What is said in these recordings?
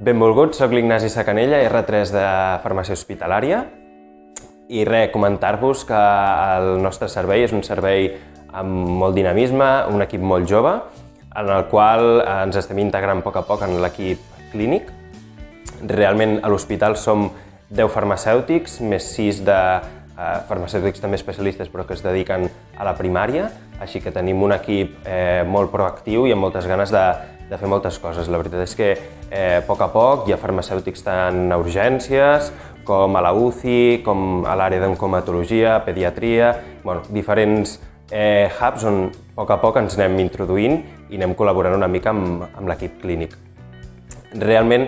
Benvolguts, soc l'Ignasi Sacanella, R3 de Farmàcia Hospitalària. I comentar-vos que el nostre servei és un servei amb molt dinamisme, un equip molt jove, en el qual ens estem integrant a poc en l'equip clínic. Realment a l'hospital som 10 farmacèutics, més 6 de farmacèutics també especialistes però que es dediquen a la primària, així que tenim un equip molt proactiu i amb moltes ganes de fer moltes coses. La veritat és que a poc hi ha farmacèutics tant a urgències com a la UCI, com a l'àrea d'oncomatologia, pediatria, diferents hubs on a poc ens anem introduint i anem col·laborant una mica amb l'equip clínic. Realment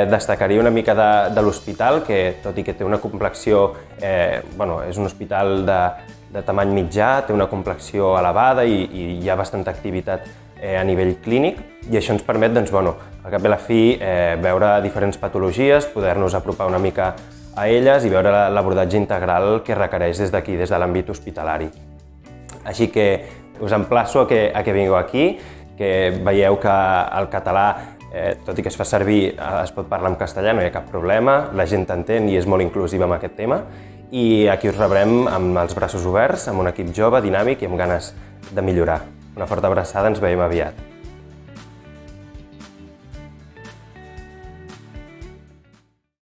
destacaria una mica de l'hospital, que tot i que té una complexió, és un hospital de tamany mitjà, té una complexió elevada i hi ha bastanta activitat a nivell clínic, i això ens permet, al cap i a la fi, veure diferents patologies, poder-nos apropar una mica a elles i veure l'abordatge integral que requereix des d'aquí, des de l'àmbit hospitalari. Així que us emplaço a que vingueu aquí, que veieu que el català, tot i que es fa servir, es pot parlar en castellà, no hi ha cap problema, la gent t'entén i és molt inclusiva amb aquest tema, i aquí us rebrem amb els braços oberts, amb un equip jove, dinàmic i amb ganes de millorar. Una forta abraçada, ens veiem aviat.